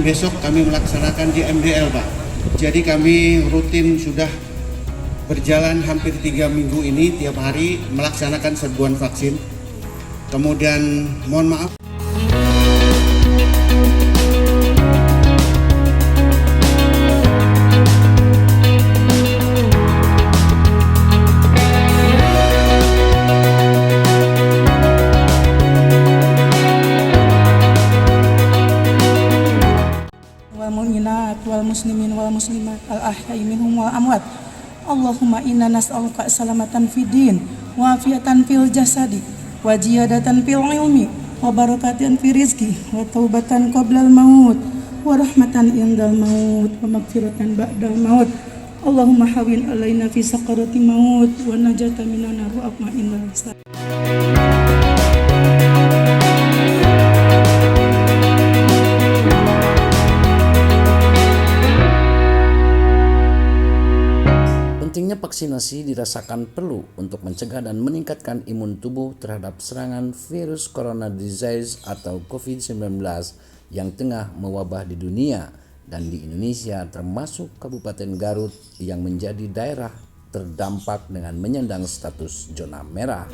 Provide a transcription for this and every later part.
besok kami melaksanakan di MDL, Pak. Jadi kami rutin sudah berjalan hampir 3 minggu ini tiap hari melaksanakan serbuan vaksin. Kemudian mohon maaf. Wal muslimin wal muslimat al ahya'i minhum wal amwat. Allahumma inna nas'aluka salamatan fid din wa afiatan fil jasadi wa ziyadatan fil ilmi wa barakatan fi rizqi wa taubatan qablal maut wa rahmatan indal maut wa maghfiratan ba'dal maut. Allahumma hawin alaina fi sakarati maut wa najata minan nar wa atma'inna hisab. Pentingnya vaksinasi dirasakan perlu untuk mencegah dan meningkatkan imun tubuh terhadap serangan virus corona disease atau COVID-19 yang tengah mewabah di dunia dan di Indonesia, termasuk Kabupaten Garut yang menjadi daerah terdampak dengan menyandang status zona merah.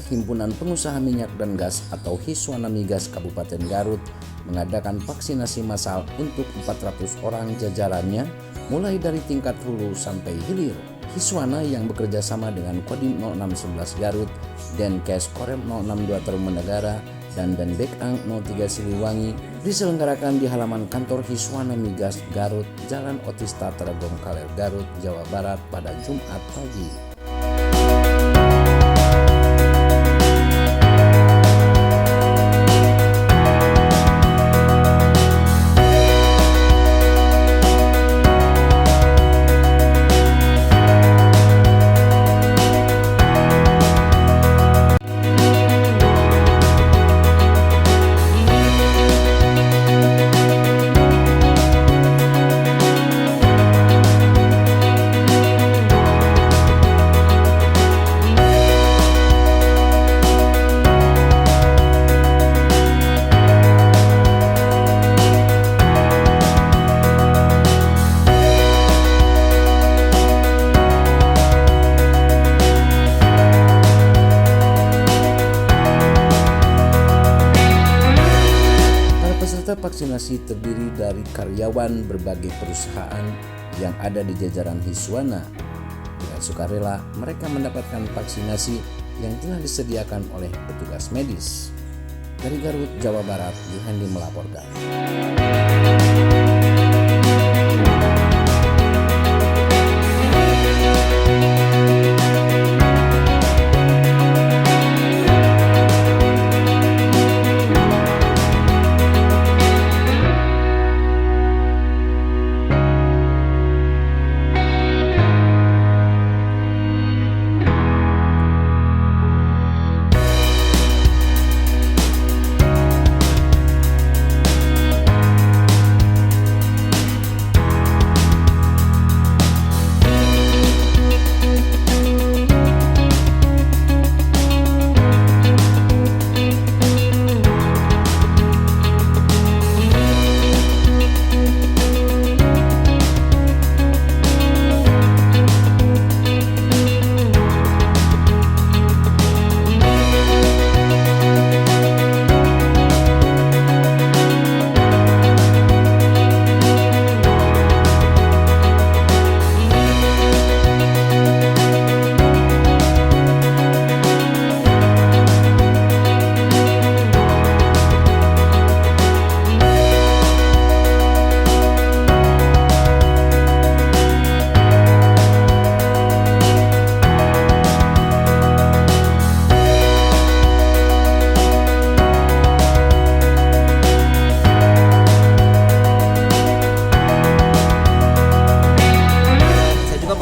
Himpunan Pengusaha Minyak dan Gas atau Hiswana Migas Kabupaten Garut mengadakan vaksinasi massal untuk 400 orang jajarannya mulai dari tingkat hulu sampai hilir. Hiswana yang bekerja sama dengan Kodim 0611 Garut, Denkes Korem 062 Tarumanegara, dan Denbekang 03 Siliwangi diselenggarakan di halaman kantor Hiswana Migas Garut, Jalan Otista Teragong Kaler Garut, Jawa Barat pada Jumat pagi. Peserta vaksinasi terdiri dari karyawan berbagai perusahaan yang ada di jajaran Hiswana. Dengan sukarela, mereka mendapatkan vaksinasi yang telah disediakan oleh petugas medis. Dari Garut, Jawa Barat, Yuhandi melaporkan.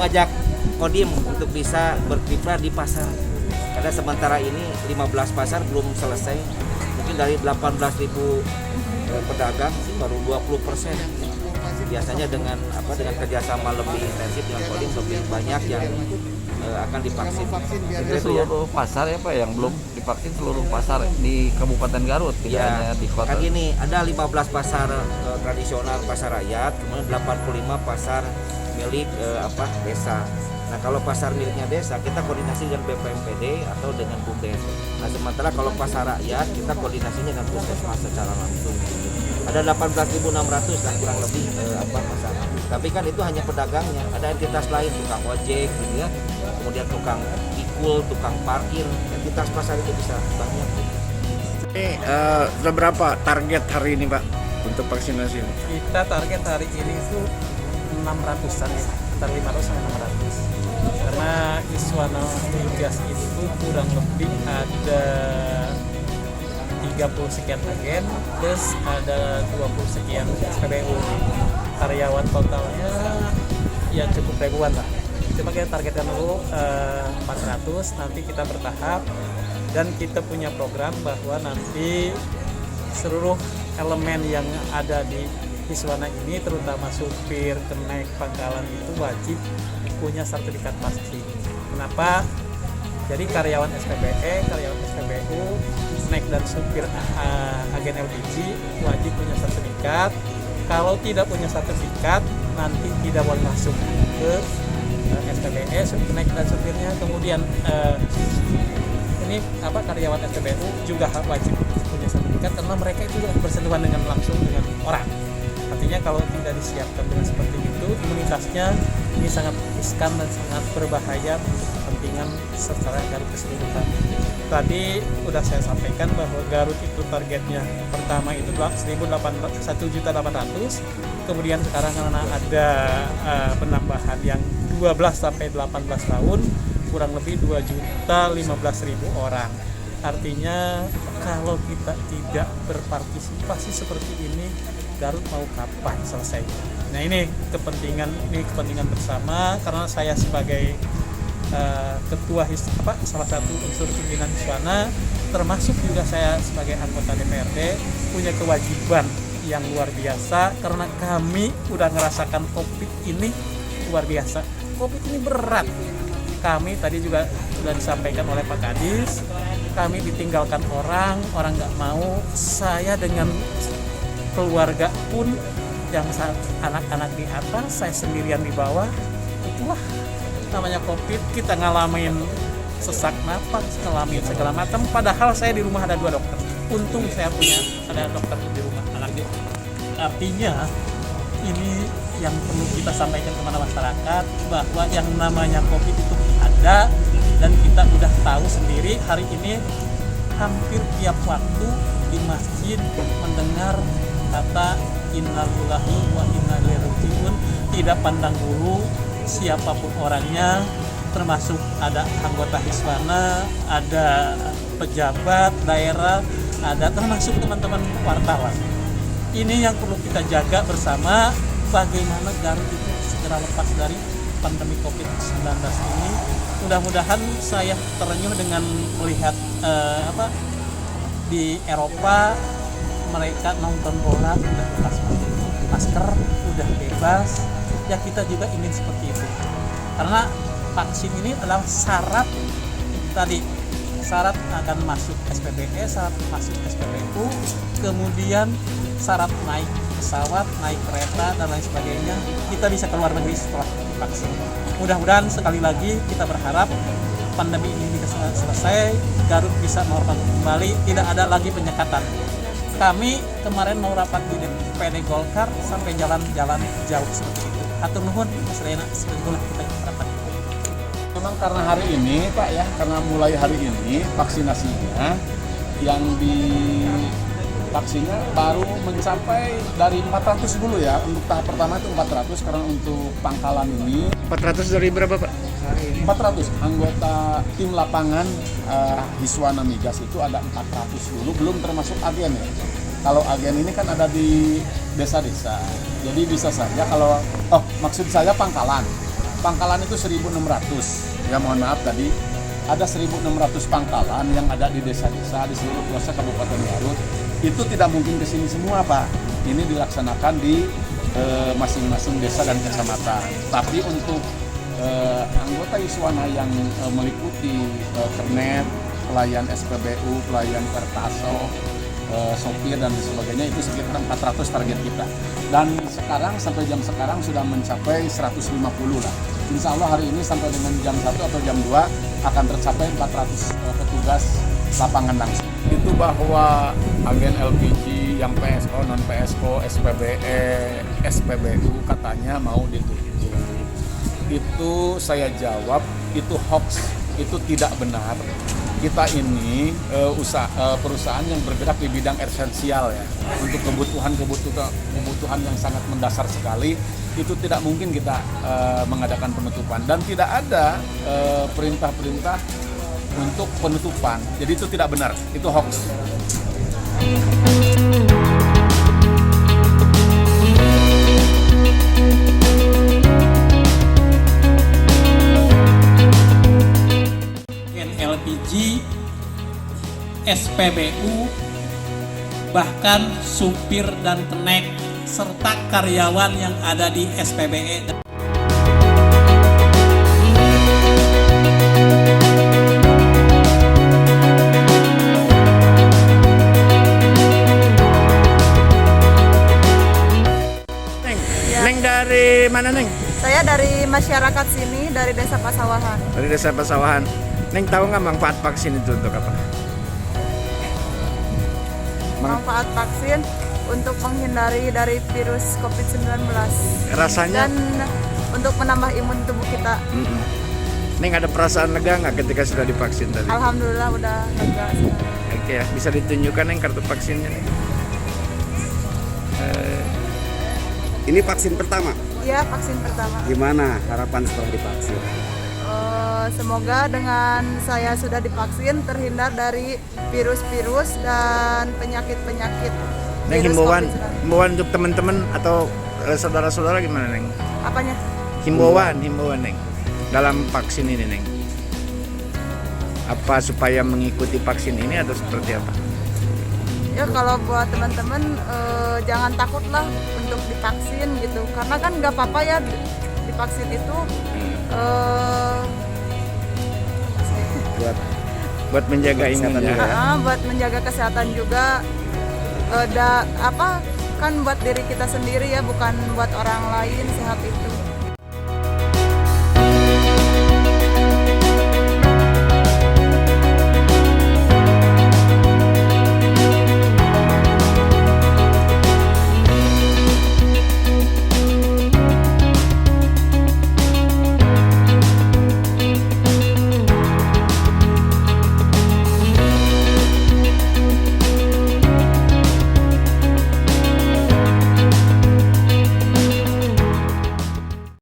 mengajak Kodim untuk bisa berkiprah di pasar. Karena sementara ini 15 pasar belum selesai. Mungkin dari 18.000 pedagang baru 20%. biasanya dengan kerjasama lebih intensif dengan Kodim lebih banyak yang akan divaksin. Itu seluruh pasar ya Pak yang belum divaksin, seluruh pasar di Kabupaten Garut, tidak hanya di kota. Kan gini, ada 15 pasar tradisional, pasar rakyat, kemudian 85 pasar milik desa. Nah, kalau pasar miliknya desa kita koordinasi dengan BPMPD atau dengan BUMDes. Nah, sementara kalau pasar rakyat kita koordinasinya dengan Puskesmas secara langsung. Ada 18.600 lah kurang lebih pasar. Tapi kan itu hanya pedagangnya. Ada entitas lain, tukang ojek gitu ya. Kemudian tukang pikul, tukang parkir. Entitas pasar itu bisa banyak. Ini sudah berapa target hari ini Pak untuk vaksinasi? Kita target hari ini itu 600-an ya, sekitar 500 sampai 600. Karena Iswana Migas itu kurang lebih ada 30 sekian agen plus ada 20 sekian SPBU. Karyawan totalnya ya cukup ribuan lah. Coba kita targetkan dulu 400, nanti kita bertahap dan kita punya program bahwa nanti seluruh elemen yang ada di Iswana ini terutama supir, kenaik, pangkalan itu wajib punya sertifikat vaksin. Kenapa? Jadi karyawan SPBE, karyawan SPBU, kenaik dan supir agen LPG wajib punya sertifikat. Kalau tidak punya sertifikat nanti tidak boleh masuk ke SPBE, kenaik dan supirnya. Kemudian ini karyawan SPBU juga wajib punya sertifikat karena mereka itu bersentuhan dengan langsung dengan orang. Artinya kalau tidak disiapkan dengan seperti itu, imunitasnya ini sangat riskan dan sangat berbahaya untuk kepentingan secara Garut keseluruhan. Tadi sudah saya sampaikan bahwa Garut itu targetnya pertama itu 1.800.000, kemudian sekarang karena ada penambahan yang 12 sampai 18 tahun kurang lebih 2.015.000 orang. Artinya kalau kita tidak berpartisipasi seperti ini, Garut mau kapan selesainya? Nah ini kepentingan bersama karena saya sebagai ketua salah satu unsur pimpinan Iswana, termasuk juga saya sebagai anggota DPRD punya kewajiban yang luar biasa karena kami udah ngerasakan COVID ini luar biasa. COVID ini berat. Kami tadi juga sudah disampaikan oleh Pak Kadis, kami ditinggalkan orang nggak mau. Saya dengan keluarga pun yang anak-anak di atas, saya sendirian di bawah. Itulah namanya COVID, kita ngalamin sesak napas, ngalamin segala macam. Padahal saya di rumah ada 2 dokter. Untung saya punya ada dokter di rumah anaknya. Artinya ini yang perlu kita sampaikan kepada masyarakat bahwa yang namanya COVID itu ada dan kita udah tahu sendiri. Hari ini hampir tiap waktu di masjid mendengar kata innalillahi wa inna ilaihi raji'un, tidak pandang bulu siapapun orangnya, termasuk ada anggota Iswana, ada pejabat daerah, ada termasuk teman-teman wartawan. Ini yang perlu kita jaga bersama, bagaimana Garut itu segera lepas dari pandemi COVID-19 ini. Mudah-mudahan saya terenyuh dengan melihat di Eropa mereka nonton bola udah lepas masker, udah bebas. Ya kita juga ingin seperti itu. Karena vaksin ini adalah syarat akan masuk SPBE, syarat masuk SPBU, kemudian syarat naik pesawat, naik kereta dan lain sebagainya. Kita bisa keluar negeri setelah vaksin. Mudah-mudahan sekali lagi kita berharap pandemi ini bisa selesai, Garut bisa normal kembali, tidak ada lagi penyekatan. Kami kemarin mau rapat di DPD Golkar sampai jalan-jalan jauh seperti itu. Hatur nuhun, Mas Rena, sebetulnya kita rapat. Memang karena hari ini Pak ya, karena mulai hari ini vaksinasinya yang vaksinnya baru mencapai dari 400 dulu ya. Untuk tahap pertama itu 400, karena untuk pangkalan ini 400 dari berapa Pak? 400 anggota tim lapangan Iswana Migas itu ada 400 dulu, belum termasuk agen ya. Kalau agen ini kan ada di desa-desa, jadi bisa saja kalau maksud saya pangkalan itu 1.600 ya, mohon maaf tadi ada 1.600 pangkalan yang ada di desa-desa di seluruh pelosok Kabupaten Garut. Itu tidak mungkin kesini semua Pak, ini dilaksanakan di masing-masing desa dan kecamatan. Tapi untuk anggota Hiswana yang meliputi Kernet, pelayan SPBU, pelayan Pertaso, sopir dan sebagainya itu sekitar 400 target kita. Dan sekarang sampai jam sekarang sudah mencapai 150 lah. Insya Allah hari ini sampai dengan jam 1 atau jam 2 akan tercapai 400 petugas lapangan langsung. Itu bahwa agen LPG yang PSO, non PSO, SPBE, SPBU katanya mau ditutup. Itu saya jawab, itu hoax, itu tidak benar. Kita ini perusahaan yang bergerak di bidang esensial ya, untuk kebutuhan yang sangat mendasar sekali. Itu tidak mungkin kita mengadakan penutupan dan tidak ada perintah-perintah untuk penutupan. Jadi itu tidak benar, itu hoax. LPG, SPBU, bahkan supir dan kenek serta karyawan yang ada di SPBE. Neng dari mana Neng? Saya dari masyarakat sini, dari Desa Pasawahan. Dari Desa Pasawahan. Neng tahu nggak manfaat vaksin itu untuk apa? Manfaat vaksin untuk menghindari dari virus COVID-19. Rasanya? Dan untuk menambah imun tubuh kita. Neng ada perasaan lega nggak ketika sudah divaksin tadi? Alhamdulillah udah lega. Oke ya, bisa ditunjukkan Neng kartu vaksinnya Neng? Ini vaksin pertama? Iya, vaksin pertama. Gimana harapan setelah divaksin? Semoga dengan saya sudah divaksin terhindar dari virus-virus dan penyakit-penyakit. Neng, himbauan untuk teman-teman atau saudara-saudara gimana Neng? Apanya? Himbauan Neng dalam vaksin ini Neng. Apa supaya mengikuti vaksin ini atau seperti apa? Ya kalau buat teman-teman jangan takutlah untuk divaksin gitu, karena kan nggak apa-apa ya divaksin itu buat menjaga imunnya. Buat menjaga kesehatan juga. Kan buat diri kita sendiri ya, bukan buat orang lain. Sehat itu